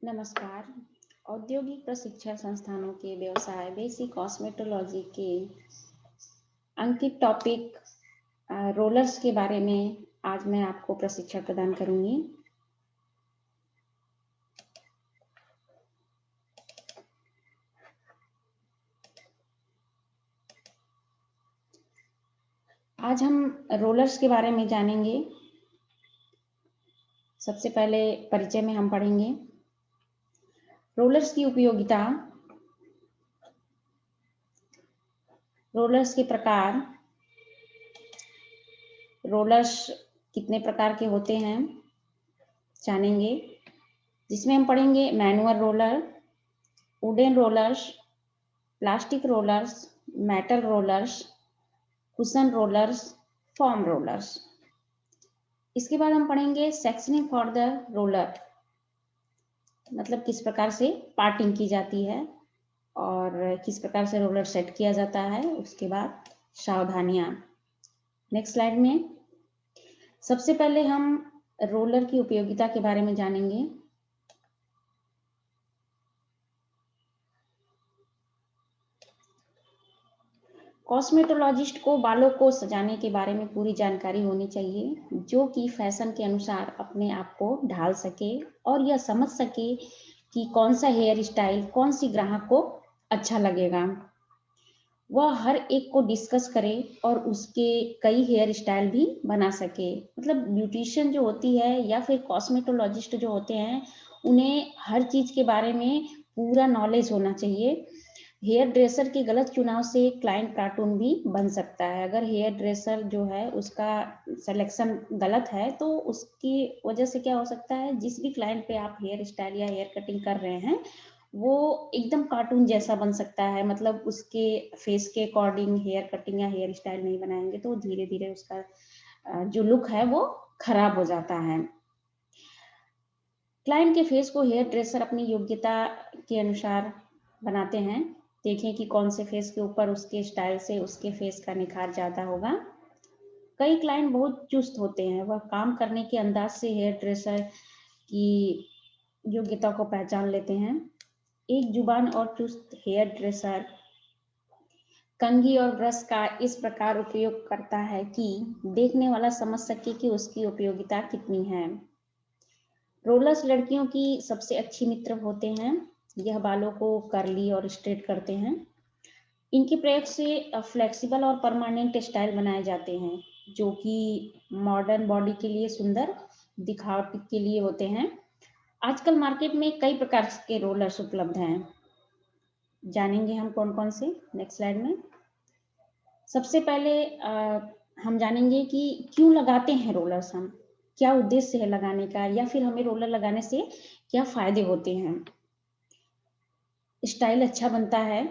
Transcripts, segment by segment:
नमस्कार। औद्योगिक प्रशिक्षण संस्थानों के व्यवसाय बेसिक कॉस्मेटोलॉजी के अंकित टॉपिक रोलर्स के बारे में आज मैं आपको प्रशिक्षण प्रदान करूंगी। आज हम रोलर्स के बारे में जानेंगे। सबसे पहले परिचय में हम पढ़ेंगे रोलर्स की उपयोगिता, रोलर्स के प्रकार, रोलर्स कितने प्रकार के होते हैं जानेंगे, जिसमें हम पढ़ेंगे manual roller, wooden rollers, plastic rollers, metal rollers, cushion rollers, form rollers. इसके बाद हम पढ़ेंगे सेक्शनिंग फॉर द रोलर, मतलब किस प्रकार से पार्टिंग की जाती है और किस प्रकार से रोलर सेट किया जाता है। उसके बाद सावधानियां। नेक्स्ट स्लाइड में सबसे पहले हम रोलर की उपयोगिता के बारे में जानेंगे। कॉस्मेटोलॉजिस्ट को बालों को सजाने के बारे में पूरी जानकारी होनी चाहिए, जो कि फैशन के अनुसार अपने आप को ढाल सके और यह समझ सके कि कौन सा हेयर स्टाइल कौन सी ग्राहक को अच्छा लगेगा। वह हर एक को डिस्कस करे और उसके कई हेयर स्टाइल भी बना सके। मतलब ब्यूटिशियन जो होती है या फिर कॉस्मेटोलॉजिस्ट जो होते हैं, उन्हें हर चीज के बारे में पूरा नॉलेज होना चाहिए। हेयर ड्रेसर के गलत चुनाव से क्लाइंट कार्टून भी बन सकता है। अगर हेयर ड्रेसर जो है उसका सिलेक्शन गलत है तो उसकी वजह से क्या हो सकता है, जिस भी क्लाइंट पे आप हेयर स्टाइल या हेयर कटिंग कर रहे हैं वो एकदम कार्टून जैसा बन सकता है। मतलब उसके फेस के अकॉर्डिंग हेयर कटिंग या हेयर स्टाइल नहीं बनाएंगे तो धीरे धीरे उसका जो लुक है वो खराब हो जाता है। क्लाइंट के फेस को हेयर ड्रेसर अपनी योग्यता के अनुसार बनाते हैं। देखें कि कौन से फेस के ऊपर उसके स्टाइल से उसके फेस का निखार ज्यादा होगा। कई क्लाइंट बहुत चुस्त होते हैं, वह काम करने के अंदाज से हेयर ड्रेसर की योग्यता को पहचान लेते हैं। एक जुबान और चुस्त हेयर ड्रेसर कंघी और ब्रश का इस प्रकार उपयोग करता है कि देखने वाला समझ सके कि उसकी उपयोगिता कितनी है। रोलर्स लड़कियों की सबसे अच्छी मित्र होते हैं। यह बालों को कर्ली और स्ट्रेट करते हैं। इनके प्रयोग से फ्लेक्सिबल और परमानेंट स्टाइल बनाए जाते हैं, जो कि मॉडर्न बॉडी के लिए सुंदर दिखावट के लिए होते हैं। आजकल मार्केट में कई प्रकार के रोलर्स उपलब्ध हैं, जानेंगे हम कौन कौन से नेक्स्ट स्लाइड में। सबसे पहले हम जानेंगे कि क्यों लगाते हैं रोलर्स, हम क्या उद्देश्य है लगाने का, या फिर हमें रोलर लगाने से क्या फायदे होते हैं। स्टाइल अच्छा बनता है,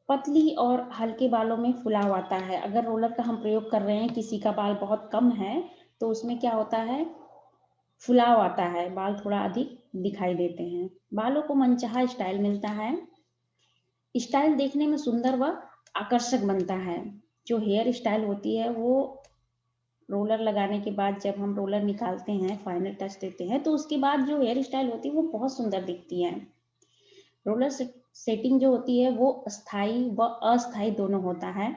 पतली और हल्के बालों में फुलाव आता है। अगर रोलर का हम प्रयोग कर रहे हैं, किसी का बाल बहुत कम है तो उसमें क्या होता है, फुलाव आता है, बाल थोड़ा अधिक दिखाई देते हैं, बालों को मनचाहा स्टाइल मिलता है। स्टाइल देखने में सुंदर व आकर्षक बनता है। जो हेयर स्टाइल होती है वो रोलर लगाने के बाद जब हम रोलर निकालते हैं, फाइनल टच देते हैं, तो उसके बाद जो हेयर स्टाइल होती है वो बहुत सुंदर दिखती है। रोलर सेटिंग जो होती है वो स्थायी व अस्थायी दोनों होता है,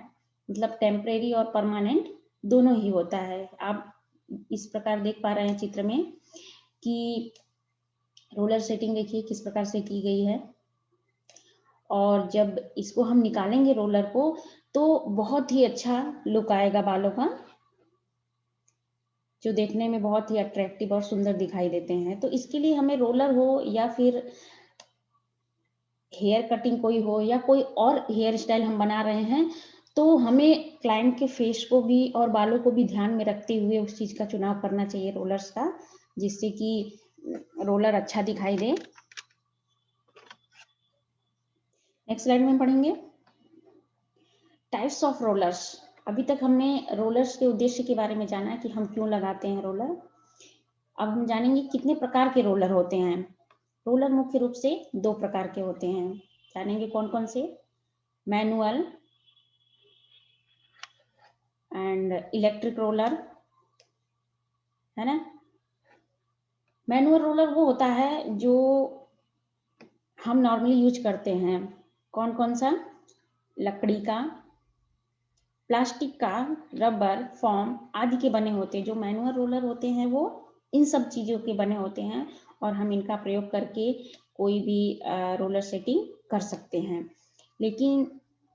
मतलब टेम्परेरी और परमानेंट दोनों ही होता है। आप इस प्रकार देख पा रहे हैं चित्र में कि रोलर सेटिंग देखिए किस प्रकार से की गई है। और जब इसको हम निकालेंगे रोलर को तो बहुत ही अच्छा लुक आएगा बालों का, जो देखने में बहुत ही अट्रैक्टिव और सुंदर दिखाई देते हैं। तो इसके लिए हमें रोलर हो या फिर हेयर कटिंग कोई हो या कोई और हेयर स्टाइल हम बना रहे हैं, तो हमें क्लाइंट के फेस को भी और बालों को भी ध्यान में रखते हुए उस चीज का चुनाव करना चाहिए रोलर्स का, जिससे कि रोलर अच्छा दिखाई दे। नेक्स्ट स्लाइड में पढ़ेंगे टाइप्स ऑफ रोलर्स। अभी तक हमने रोलर्स के उद्देश्य के बारे में जाना कि हम क्यों लगाते हैं रोलर। अब हम जानेंगे कितने प्रकार के रोलर होते हैं। रोलर मुख्य रूप से दो प्रकार के होते हैं, जानेंगे कौन कौन से। Manual and electric roller. है ना। मैनुअल रोलर वो होता है जो हम नॉर्मली यूज करते हैं, कौन कौन सा, लकड़ी का, प्लास्टिक का, रबर, फोम आदि के बने होते हैं। जो मैनुअल रोलर होते हैं वो इन सब चीज़ों के बने होते हैं और हम इनका प्रयोग करके कोई भी रोलर सेटिंग कर सकते हैं। लेकिन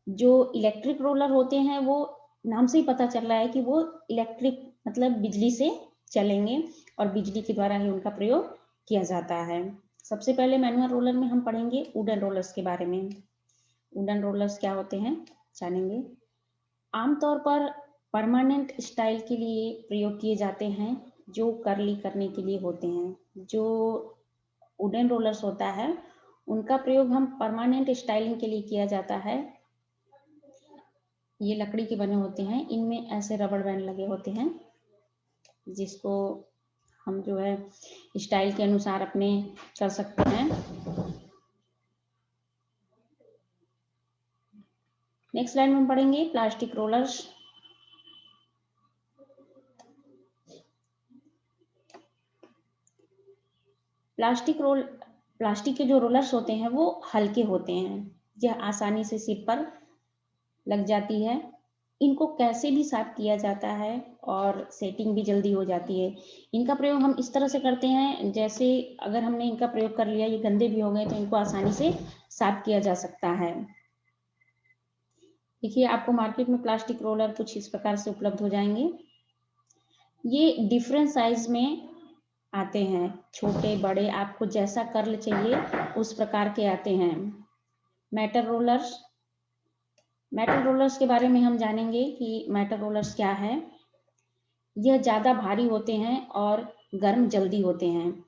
जो इलेक्ट्रिक रोलर होते हैं वो नाम से ही पता चल रहा है कि वो इलेक्ट्रिक मतलब बिजली से चलेंगे और बिजली के द्वारा ही उनका प्रयोग किया जाता है। सबसे पहले मैनुअल रोलर में हम पढ़ेंगे वुडन रोलर्स के बारे में। वुडन रोलर्स क्या होते हैं जानेंगे। आमतौर पर परमानेंट स्टाइल के लिए प्रयोग किए जाते हैं, जो कर्ली करने के लिए होते हैं। जो वुडन रोलर्स होता है उनका प्रयोग हम परमानेंट स्टाइलिंग के लिए किया जाता है। ये लकड़ी के बने होते हैं, इनमें ऐसे रबर बैंड लगे होते हैं जिसको हम जो है स्टाइल के अनुसार अपने कर सकते हैं। नेक्स्ट लाइन में पढ़ेंगे प्लास्टिक रोलर्स। प्लास्टिक के जो रोलर्स होते हैं वो हल्के होते हैं, यह आसानी से सिर पर लग जाती है। इनको कैसे भी साफ किया जाता है और सेटिंग भी जल्दी हो जाती है। इनका प्रयोग हम इस तरह से करते हैं, जैसे अगर हमने इनका प्रयोग कर लिया, ये गंदे भी हो गए तो इनको आसानी से साफ किया जा सकता है। देखिए आपको मार्केट में प्लास्टिक रोलर कुछ इस प्रकार से उपलब्ध हो जाएंगे। ये डिफरेंट साइज में आते हैं, छोटे बड़े, आपको जैसा कर्ल चाहिए उस प्रकार के आते हैं। मेटल रोलर्स के बारे में हम जानेंगे कि मेटल रोलर्स क्या है। यह ज़्यादा भारी होते हैं और गर्म जल्दी होते हैं।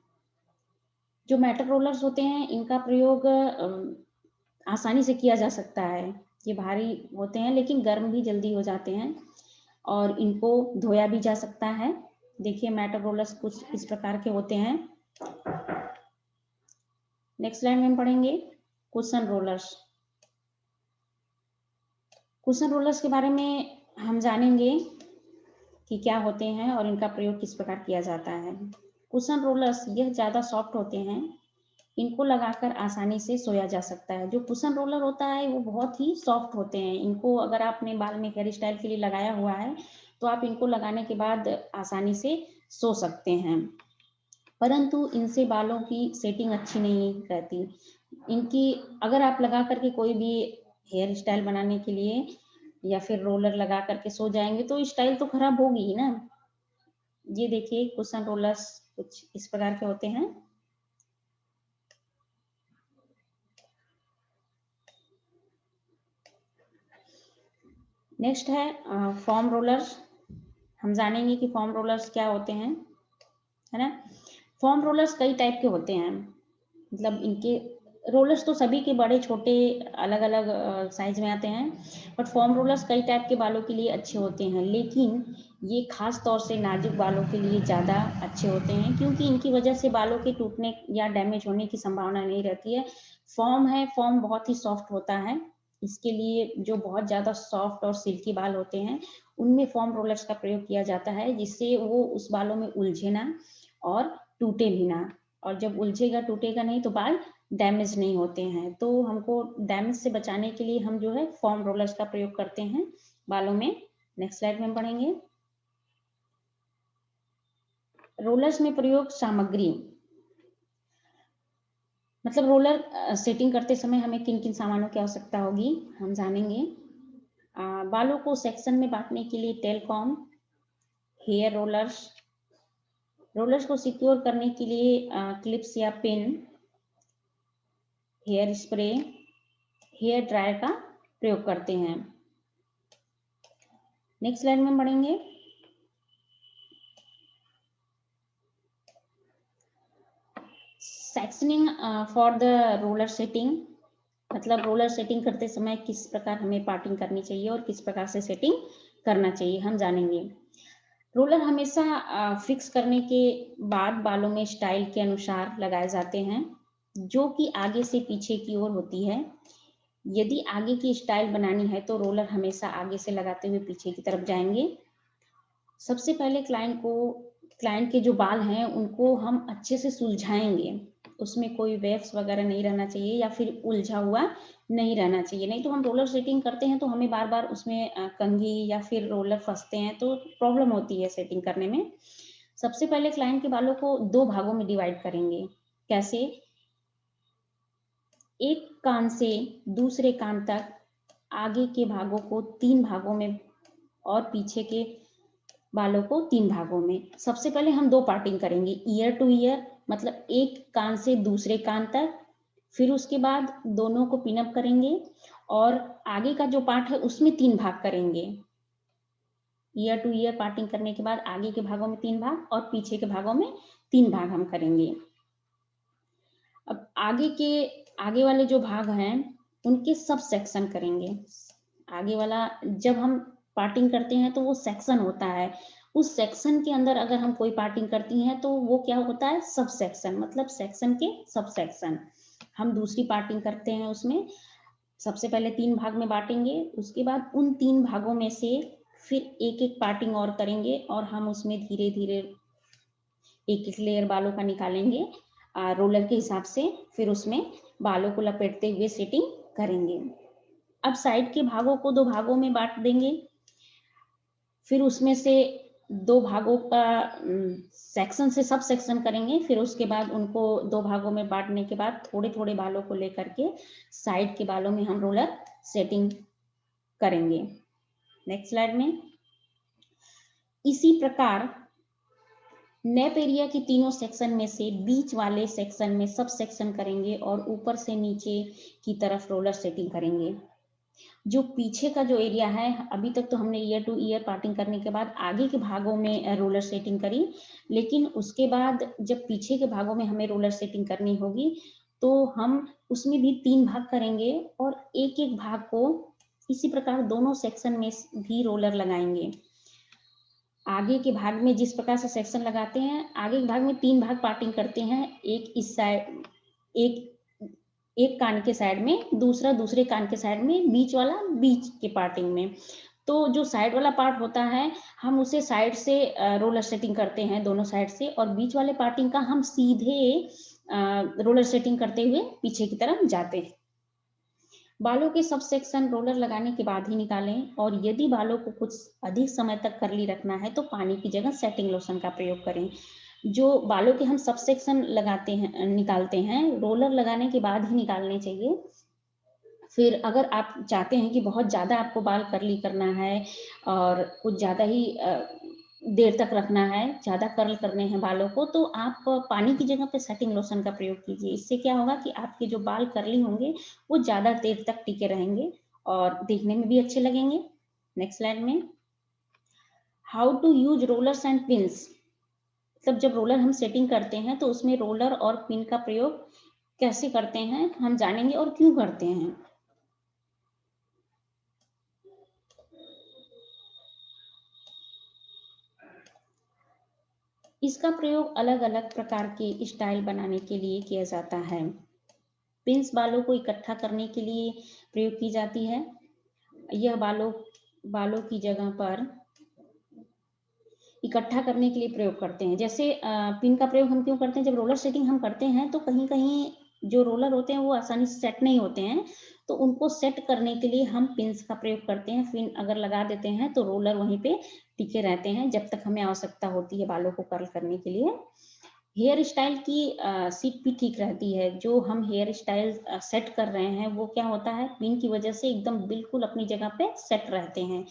जो मेटल रोलर्स होते हैं इनका प्रयोग आसानी से किया जा सकता है। ये भारी होते हैं लेकिन गर्म भी जल्दी हो जाते हैं और इनको धोया भी जा सकता है। देखिए मेटल रोलर्स कुछ इस प्रकार के होते हैं। नेक्स्ट लाइन में हम पढ़ेंगे कुशन रोलर्स। कुशन रोलर्स के बारे में हम जानेंगे कि क्या होते हैं और इनका प्रयोग किस प्रकार किया जाता है। कुशन रोलर्स यह ज़्यादा सॉफ्ट होते हैं, इनको लगाकर आसानी से सोया जा सकता है। जो कुशन रोलर होता है वो बहुत ही सॉफ्ट होते हैं। इनको अगर आपने बाल में हेयर स्टाइल के लिए लगाया हुआ है तो आप इनको लगाने के बाद आसानी से सो सकते हैं, परंतु इनसे बालों की सेटिंग अच्छी नहीं रहती। इनकी अगर आप लगा करके कोई भी हेयर स्टाइल बनाने के लिए या फिर रोलर लगा करके सो जाएंगे तो स्टाइल तो खराब होगी ही ना। ये देखिए कुशन रोलर्स कुछ इस प्रकार के होते हैं। नेक्स्ट है फॉर्म रोलर्स। हम जानेंगे कि फॉर्म रोलर्स क्या होते हैं, है ना। फॉर्म रोलर्स कई टाइप के होते हैं, मतलब इनके रोलर्स तो सभी के बड़े छोटे अलग अलग साइज में आते हैं, बट फॉर्म रोलर्स कई टाइप के बालों के लिए अच्छे होते हैं। लेकिन ये खास तौर से नाजुक बालों के लिए ज़्यादा अच्छे होते हैं, क्योंकि इनकी वजह से बालों के टूटने या डैमेज होने की संभावना नहीं रहती है। फॉर्म बहुत ही सॉफ्ट होता है, इसके लिए जो बहुत ज़्यादा सॉफ्ट और सिल्की बाल होते हैं उनमें फॉर्म रोलर्स का प्रयोग किया जाता है, जिससे वो उस बालों में उलझे ना और टूटे भी ना। और जब उलझेगा टूटेगा नहीं तो बाल डैमेज नहीं होते हैं। तो हमको डैमेज से बचाने के लिए हम जो है फॉर्म रोलर्स का प्रयोग करते हैं बालों में। नेक्स्ट स्लाइड में पढ़ेंगे रोलर्स में प्रयोग सामग्री, मतलब रोलर सेटिंग करते समय हमें किन किन सामानों की आवश्यकता होगी हम जानेंगे। बालों को सेक्शन में बांटने के लिए टेलकॉम, हेयर रोलर्स को सिक्योर करने के लिए क्लिप्स या pin, hair spray, hair dryer का प्रयोग करते हैं। नेक्स्ट लाइन में पढ़ेंगे sectioning for the roller setting, मतलब रोलर सेटिंग करते समय किस प्रकार हमें पार्टिंग करनी चाहिए और किस प्रकार से सेटिंग करना चाहिए हम जानेंगे। रोलर हमेशा फिक्स करने के बाद बालों में स्टाइल के अनुसार लगाए जाते हैं, जो कि आगे से पीछे की ओर होती है। यदि आगे की स्टाइल बनानी है तो रोलर हमेशा आगे से लगाते हुए पीछे की तरफ जाएंगे। सबसे पहले क्लाइंट को क्लाइंट के जो बाल हैं उनको हम अच्छे से सुलझाएंगे, उसमें कोई वेव्स वगैरह नहीं रहना चाहिए या फिर उलझा हुआ नहीं रहना चाहिए। नहीं तो हम रोलर सेटिंग करते हैं तो हमें बार बार उसमें कंघी या फिर रोलर फंसते हैं तो प्रॉब्लम होती है सेटिंग करने में। सबसे पहले क्लाइंट के बालों को 2 भागों में डिवाइड करेंगे। कैसे? एक कान से दूसरे कान तक आगे के भागों को 3 भागों में और पीछे के बालों को 3 भागों में। सबसे पहले हम 2 पार्टिंग करेंगे, ईयर टू ईयर मतलब एक कान से दूसरे कान तक, फिर उसके बाद दोनों को पिन अप करेंगे और आगे का जो पार्ट है उसमें 3 भाग करेंगे। ईयर टू ईयर पार्टिंग करने के बाद आगे के भागों में 3 भाग और पीछे के भागों में 3 भाग हम करेंगे। अब आगे वाले जो भाग हैं उनके सब सेक्शन करेंगे। आगे वाला जब हम पार्टिंग करते हैं तो वो सेक्शन होता है, उस सेक्शन के अंदर अगर हम कोई पार्टिंग करती हैं तो वो क्या होता है? सब सेक्शन, मतलब सेक्शन के सब सेक्शन। हम दूसरी पार्टिंग करते हैं उसमें सबसे पहले 3 भाग में बांटेंगे, उसके बाद उन 3 भागों में से फिर एक एक पार्टिंग और करेंगे और हम उसमें धीरे धीरे एक एक लेयर बालों का निकालेंगे रोलर के हिसाब से, फिर उसमें बालों को लपेटते हुए सेटिंग करेंगे। अब साइड के भागों को 2 भागों में बांट देंगे, फिर उसमें से 2 भागों का सेक्शन से सब सेक्शन करेंगे, फिर उसके बाद उनको 2 भागों में बांटने के बाद थोड़े थोड़े बालों को लेकर के साइड के बालों में हम रोलर सेटिंग करेंगे। नेक्स्ट स्लाइड में इसी प्रकार नेप एरिया के तीनों सेक्शन में से बीच वाले सेक्शन में सब सेक्शन करेंगे और ऊपर से नीचे की तरफ रोलर सेटिंग करेंगे। जो पीछे का जो एरिया है, अभी तक तो हमने ईयर टू ईयर पार्टिंग करने के बाद आगे के भागों में रोलर सेटिंग करी, लेकिन उसके बाद जब पीछे के भागों में हमें रोलर सेटिंग करनी होगी तो हम उसमें भी 3 भाग करेंगे और एक एक भाग को इसी प्रकार दोनों सेक्शन में भी रोलर लगाएंगे। आगे के भाग में जिस प्रकार से सेक्शन लगाते हैं, आगे के भाग में 3 भाग पार्टिंग करते हैं, एक इस साइड, एक कान के साइड में, दूसरा दूसरे कान के साइड में, बीच वाला बीच के पार्टिंग में। तो जो साइड वाला पार्ट होता है हम उसे साइड से रोलर सेटिंग करते हैं दोनों साइड से, और बीच वाले पार्टिंग का हम सीधे रोलर सेटिंग करते हुए पीछे की तरफ जाते हैं। बालों के सब सेक्शन रोलर लगाने के बाद ही निकालें, और यदि बालों को कुछ अधिक समय तक कर्ली रखना है तो पानी की जगह सेटिंग लोशन का प्रयोग करें। जो बालों के हम सब सेक्शन लगाते हैं, निकालते हैं, रोलर लगाने के बाद ही निकालने चाहिए। फिर अगर आप चाहते हैं कि बहुत ज़्यादा आपको बाल कर्ली करना है और कुछ ज़्यादा ही देर तक रखना है, ज़्यादा कर्ल करने हैं बालों को, तो आप पानी की जगह पे सेटिंग लोशन का प्रयोग कीजिए। इससे क्या होगा कि आपके जो बाल कर्ली होंगे वो ज़्यादा देर तक टिके रहेंगे और देखने में भी अच्छे लगेंगे। नेक्स्ट स्लाइड में how to use rollers and pins, मतलब जब रोलर हम सेटिंग करते हैं तो उसमें रोलर और पिन का प्रयोग कैसे करते हैं हम जानेंगे और क्यों करते हैं। इसका प्रयोग अलग अलग प्रकार के स्टाइल बनाने के लिए किया जाता है। पिंस बालों को इकट्ठा करने के लिए प्रयोग की जाती है। यह बालों की जगह पर इकट्ठा करने के लिए प्रयोग करते हैं। जैसे पिन का प्रयोग हम क्यों करते हैं, जब रोलर सेटिंग हम करते हैं तो कहीं कहीं जो रोलर होते हैं वो आसानी से सेट नहीं होते हैं, तो उनको सेट करने के लिए हम पिंस का प्रयोग करते हैं। पिन अगर लगा देते हैं तो रोलर वहीं पे टिके रहते हैं जब तक हमें आवश्यकता होती है बालों को कर्ल करने के लिए। हेयर स्टाइल की सीट भी ठीक रहती है। जो हम हेयर स्टाइल सेट कर रहे हैं वो क्या होता है, पिन की वजह से एकदम बिल्कुल अपनी जगह पे सेट रहते हैं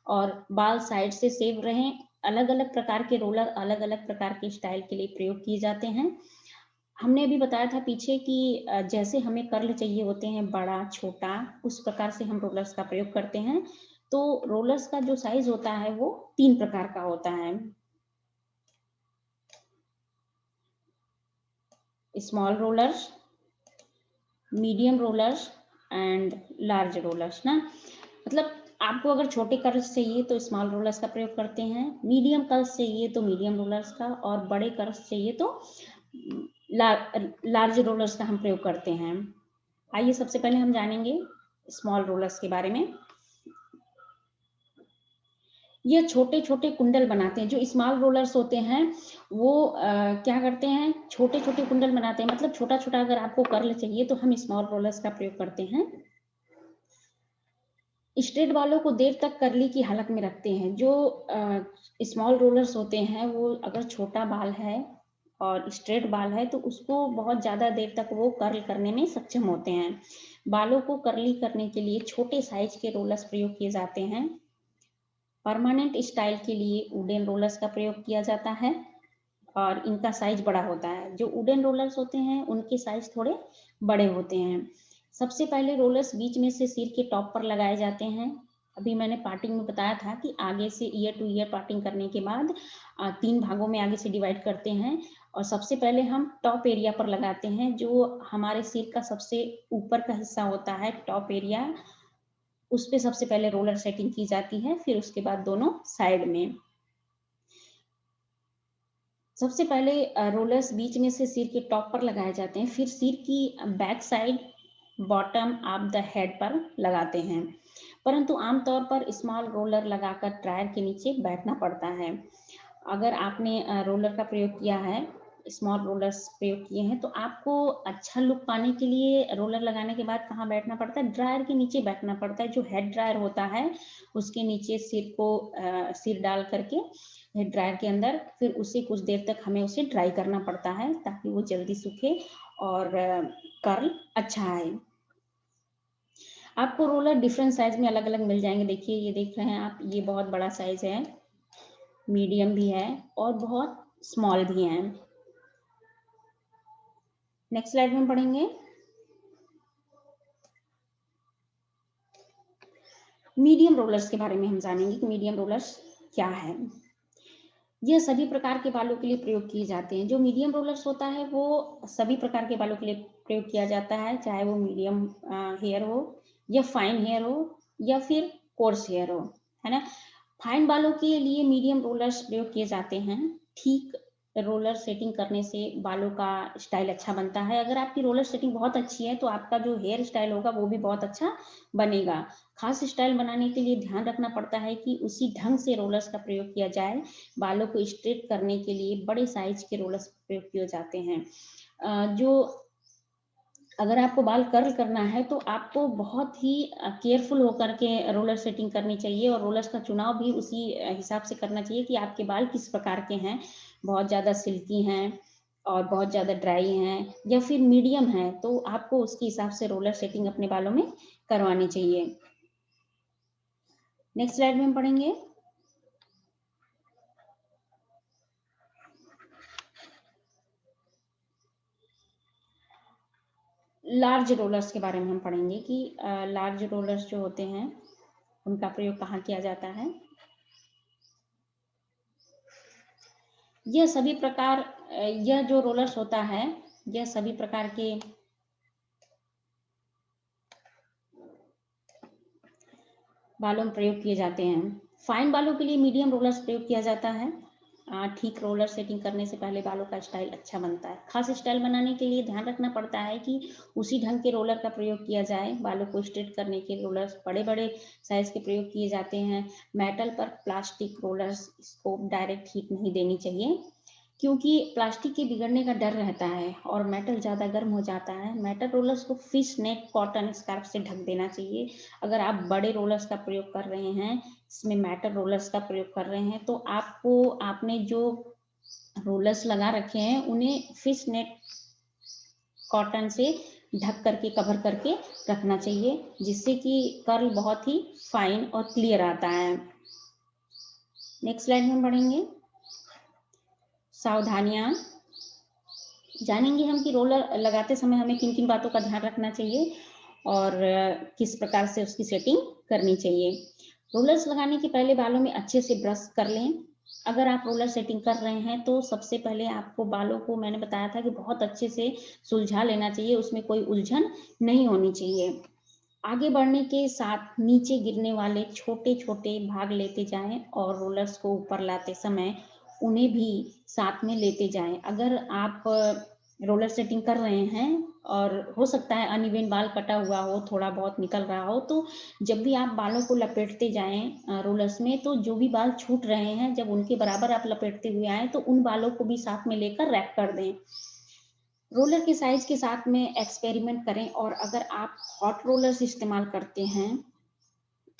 और बाल साइड से सेव रहें। अलग अलग प्रकार के रोलर अलग अलग प्रकार के स्टाइल के लिए प्रयोग किए जाते हैं। हमने अभी बताया था पीछे कि जैसे हमें कर्ल चाहिए होते हैं, बड़ा छोटा, उस प्रकार से हम रोलर्स का प्रयोग करते हैं। तो रोलर्स का जो साइज होता है वो 3 प्रकार का होता है, small rollers, medium rollers and large rollers ना। मतलब आपको अगर छोटे कर्ल्स चाहिए तो स्मॉल रोलर्स का प्रयोग करते हैं, मीडियम कर्ल्स चाहिए तो मीडियम रोलर्स का, और बड़े कर्ल्स चाहिए तो लार्ज रोलर्स का हम प्रयोग करते हैं। आइए सबसे पहले हम जानेंगे स्मॉल रोलर्स के बारे में। ये छोटे छोटे कुंडल बनाते हैं। जो स्मॉल रोलर्स होते हैं वो क्या करते हैं, छोटे छोटे कुंडल बनाते हैं, मतलब छोटा छोटा अगर आपको कर्ल चाहिए तो हम स्मॉल रोलर्स का प्रयोग करते हैं। स्ट्रेट बालों को देर तक कर्ली की हालत में रखते हैं। जो स्मॉल रोलर्स होते हैं वो अगर छोटा बाल है और स्ट्रेट बाल है तो उसको बहुत ज़्यादा देर तक वो कर्ल करने में सक्षम होते हैं। बालों को कर्ली करने के लिए छोटे साइज के रोलर्स प्रयोग किए जाते हैं। परमानेंट स्टाइल के लिए वुडन रोलर्स का प्रयोग किया जाता है और इनका साइज बड़ा होता है। जो वुडन रोलर्स होते हैं उनके साइज थोड़े बड़े होते हैं। सबसे पहले रोलर्स बीच में से सिर के टॉप पर लगाए जाते हैं। अभी मैंने पार्टिंग में बताया था कि आगे से ईयर टू ईयर पार्टिंग करने के बाद 3 भागों में आगे से डिवाइड करते हैं और सबसे पहले हम टॉप एरिया पर लगाते हैं। जो हमारे सिर का सबसे ऊपर का हिस्सा होता है, टॉप एरिया, उस पे सबसे पहले रोलर सेटिंग की जाती है, फिर उसके बाद दोनों साइड में। सबसे पहले रोलर्स बीच में से सिर के टॉप पर लगाए जाते हैं, फिर सिर की back side bottom of the head पर लगाते हैं। परंतु आमतौर पर स्मॉल रोलर लगाकर ड्रायर के नीचे बैठना पड़ता है। अगर आपने रोलर का प्रयोग किया है, स्मॉल रोलर्स प्रयोग किए हैं, तो आपको अच्छा लुक पाने के लिए रोलर लगाने के बाद कहाँ बैठना पड़ता है, ड्रायर के नीचे बैठना पड़ता है। जो हेड ड्रायर होता है उसके नीचे सिर डाल करके हेड ड्रायर के अंदर, फिर उसे कुछ देर तक हमें उसे ड्राई करना पड़ता है ताकि वो जल्दी सूखे और कर्ल अच्छा आए। आपको रोलर डिफरेंट साइज में अलग अलग मिल जाएंगे। देखिए ये देख रहे हैं आप, ये बहुत बड़ा साइज है, मीडियम भी है और बहुत स्मॉल भी है। नेक्स्ट स्लाइड में पढ़ेंगे मीडियम रोलर्स के बारे में। हम जानेंगे कि मीडियम रोलर्स क्या है। यह सभी प्रकार के बालों के लिए प्रयोग किए जाते हैं। जो मीडियम रोलर्स होता है वो सभी प्रकार के बालों के लिए प्रयोग किया जाता है, चाहे वो मीडियम हेयर हो या फाइन हेयर हो या फिर कोर्स हेयर हो, है ना। फाइन बालों के लिए मीडियम रोलर्स प्रयोग किए जाते हैं। ठीक रोलर सेटिंग करने से बालों का स्टाइल अच्छा बनता है। अगर आपकी रोलर सेटिंग बहुत अच्छी है तो आपका जो हेयर स्टाइल होगा वो भी बहुत अच्छा बनेगा। खास स्टाइल बनाने के लिए ध्यान रखना पड़ता है कि उसी ढंग से रोलर्स का प्रयोग किया जाए। बालों को स्ट्रेट करने के लिए बड़े साइज के रोलर्स प्रयोग किए जाते हैं। जो अगर आपको बाल कर्ल करना है तो आपको बहुत ही केयरफुल होकर के रोलर सेटिंग करनी चाहिए और रोलर्स का चुनाव भी उसी हिसाब से करना चाहिए कि आपके बाल किस प्रकार के हैं, बहुत ज़्यादा सिल्की हैं और बहुत ज़्यादा ड्राई हैं या फिर मीडियम हैं, तो आपको उसके हिसाब से रोलर सेटिंग अपने बालों में करवानी चाहिए। नेक्स्ट स्लाइड में हम पढ़ेंगे लार्ज रोलर्स के बारे में। हम पढ़ेंगे कि लार्ज रोलर्स जो होते हैं उनका प्रयोग कहाँ किया जाता है। यह जो रोलर्स होता है यह सभी प्रकार के बालों में प्रयोग किए जाते हैं। फाइन बालों के लिए मीडियम रोलर्स प्रयोग किया जाता है। ठीक रोलर सेटिंग करने से पहले बालों का स्टाइल अच्छा बनता है। खास स्टाइल बनाने के लिए ध्यान रखना पड़ता है कि उसी ढंग के रोलर का प्रयोग किया जाए। बालों को स्ट्रेट करने के रोलर्स बड़े बड़े साइज के प्रयोग किए जाते हैं। मेटल पर प्लास्टिक रोलर्स को डायरेक्ट हीट नहीं देनी चाहिए क्योंकि प्लास्टिक के बिगड़ने का डर रहता है और मेटल ज़्यादा गर्म हो जाता है। मेटल रोलर्स को फिश नेट कॉटन स्कार्फ से ढक देना चाहिए। अगर आप बड़े रोलर्स का प्रयोग कर रहे हैं, इसमें मेटल रोलर्स का प्रयोग कर रहे हैं, तो आपने जो रोलर्स लगा रखे हैं उन्हें फिश नेट कॉटन से ढक करके कवर करके रखना चाहिए, जिससे कि कर्ल बहुत ही फाइन और क्लियर आता है। नेक्स्ट स्लाइड में बढ़ेंगे सावधानियां जानेंगे हम कि रोलर लगाते समय हमें किन किन बातों का ध्यान रखना चाहिए और किस प्रकार से उसकी सेटिंग करनी चाहिए। रोलर्स लगाने के पहले बालों में अच्छे से ब्रश कर लें। अगर आप रोलर सेटिंग कर रहे हैं तो सबसे पहले आपको बालों को, मैंने बताया था कि बहुत अच्छे से सुलझा लेना चाहिए, उसमें कोई उलझन नहीं होनी चाहिए। आगे बढ़ने के साथ नीचे गिरने वाले छोटे छोटे भाग लेते जाएं और रोलर्स को ऊपर लाते समय उन्हें भी साथ में लेते जाएं। अगर आप रोलर सेटिंग कर रहे हैं और हो सकता है अनइवन बाल कटा हुआ हो, थोड़ा बहुत निकल रहा हो, तो जब भी आप बालों को लपेटते जाएं रोलर्स में, तो जो भी बाल छूट रहे हैं जब उनके बराबर आप लपेटते हुए आए तो उन बालों को भी साथ में लेकर रैप कर दें। रोलर के साइज के साथ में एक्सपेरिमेंट करें, और अगर आप हॉट रोलर्स इस्तेमाल करते हैं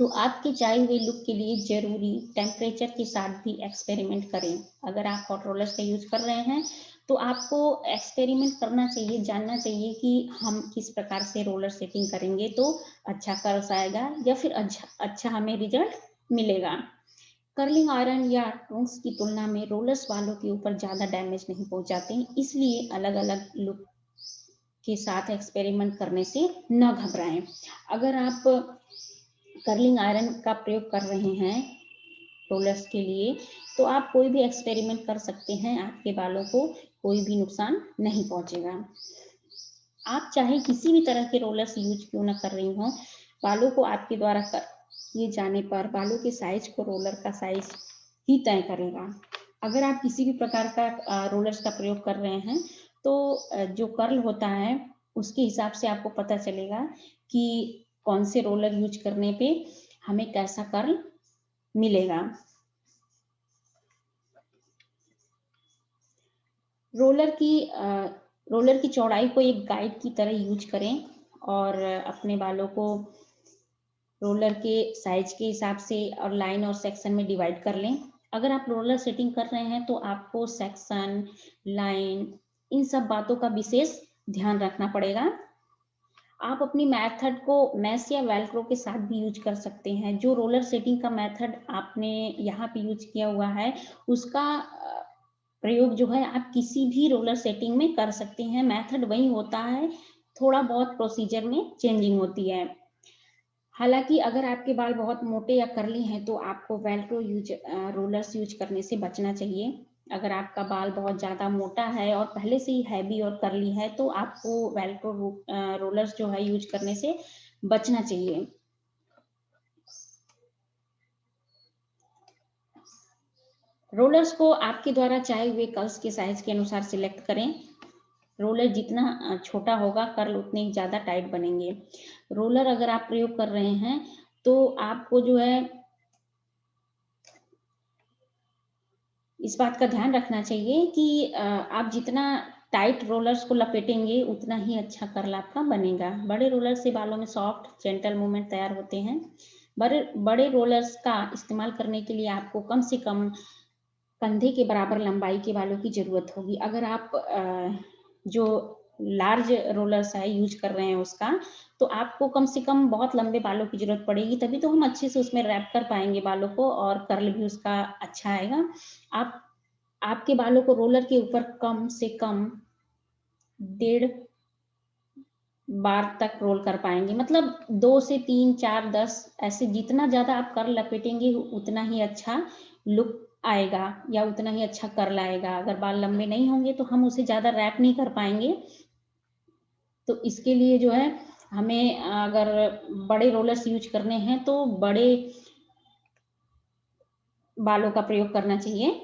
तो आपके चाहे हुए लुक के लिए जरूरी टेम्परेचर के साथ भी एक्सपेरिमेंट करें। अगर आप हॉट रोलर्स का यूज कर रहे हैं तो आपको एक्सपेरिमेंट करना चाहिए, जानना चाहिए कि हम किस प्रकार से रोलर सेटिंग करेंगे तो अच्छा कर्ल्स आएगा या फिर अच्छा हमें रिजल्ट मिलेगा। कर्लिंग आयरन या टोन्स की तुलना में रोलर्स बालों के ऊपर ज्यादा डैमेज नहीं पहुंचाते, इसलिए अलग अलग लुक के साथ एक्सपेरिमेंट करने से न घबराएं। अगर आप कर्लिंग आयरन का प्रयोग कर रहे हैं रोलर्स के लिए तो आप कोई भी एक्सपेरिमेंट कर सकते हैं, आपके बालों को कोई भी नुकसान नहीं पहुंचेगा। आप चाहे किसी भी तरह के रोलर्स यूज क्यों ना कर रही हो, बालों को आपके द्वारा किए जाने पर बालों के साइज को रोलर का साइज ही तय करेगा। अगर आप किसी भी प्रकार का रोलर्स का प्रयोग कर रहे हैं तो जो कर्ल होता है उसके हिसाब से आपको पता चलेगा कि कौन से रोलर यूज करने पे हमें कैसा कर्ल मिलेगा। रोलर की चौड़ाई को एक गाइड की तरह यूज करें और अपने बालों को रोलर के साइज के हिसाब से और लाइन और सेक्शन में डिवाइड कर लें। अगर आप रोलर सेटिंग कर रहे हैं तो आपको सेक्शन, लाइन, इन सब बातों का विशेष ध्यान रखना पड़ेगा। आप अपनी मेथड को मैश या वेलक्रो के साथ भी यूज कर सकते हैं। जो रोलर सेटिंग का मेथड आपने यहाँ पे यूज किया हुआ है उसका प्रयोग जो है आप किसी भी रोलर सेटिंग में कर सकते हैं। मेथड वही होता है, थोड़ा बहुत प्रोसीजर में चेंजिंग होती है। हालांकि अगर आपके बाल बहुत मोटे या कर्ली हैं तो आपको वेल्क्रो रोलर्स यूज करने से बचना चाहिए। अगर आपका बाल बहुत ज्यादा मोटा है और पहले से ही हैवी और कर्ली है तो आपको वेल्क्रो रोलर्स जो है यूज करने से बचना चाहिए। रोलर्स को आपके द्वारा चाहे हुए कर्ल्स के साइज के अनुसार सिलेक्ट करें। रोलर जितना छोटा होगा कर्ल उतने ही ज्यादा टाइट बनेंगे। रोलर अगर आप प्रयोग कर रहे हैं तो आपको जो है इस बात का ध्यान रखना चाहिए कि आप जितना टाइट रोलर्स को लपेटेंगे उतना ही अच्छा कर्ल आपका बनेगा। बड़े रोलर से बालों में सॉफ्ट जेंटल मूवमेंट तैयार होते हैं। बड़े रोलर्स का इस्तेमाल करने के लिए आपको कम से कम कंधे के बराबर लंबाई के बालों की जरूरत होगी। अगर आप जो लार्ज रोलर्स है यूज कर रहे हैं उसका तो आपको कम से कम बहुत लंबे बालों की जरूरत पड़ेगी, तभी तो हम अच्छे से उसमें रैप कर पाएंगे बालों को और कर्ल भी उसका अच्छा आएगा। आप आपके बालों को रोलर के ऊपर कम से कम 1.5 बार तक रोल कर पाएंगे, मतलब 2 से 3 4 10 ऐसे जितना ज्यादा आप कर्ल लपेटेंगे उतना ही अच्छा लुक आएगा या उतना ही अच्छा कर्ल आएगा। अगर बाल लंबे नहीं होंगे तो हम उसे ज्यादा रैप नहीं कर पाएंगे। तो इसके लिए जो है हमें अगर बड़े रोलर्स यूज करने हैं तो बड़े बालों का प्रयोग करना चाहिए।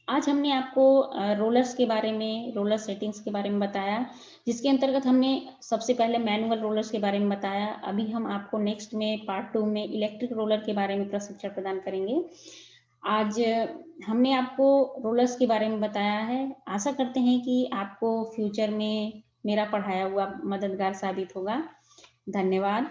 आज हमने आपको रोलर्स के बारे में, रोलर सेटिंग्स के बारे में बताया, जिसके अंतर्गत हमने सबसे पहले मैनुअल रोलर्स के बारे में बताया। अभी हम आपको नेक्स्ट में पार्ट 2 में इलेक्ट्रिक रोलर के बारे में प्रशिक्षण प्रदान करेंगे। आज हमने आपको रोलर्स के बारे में बताया है। आशा करते हैं कि आपको फ्यूचर में मेरा पढ़ाया हुआ मददगार साबित होगा। धन्यवाद।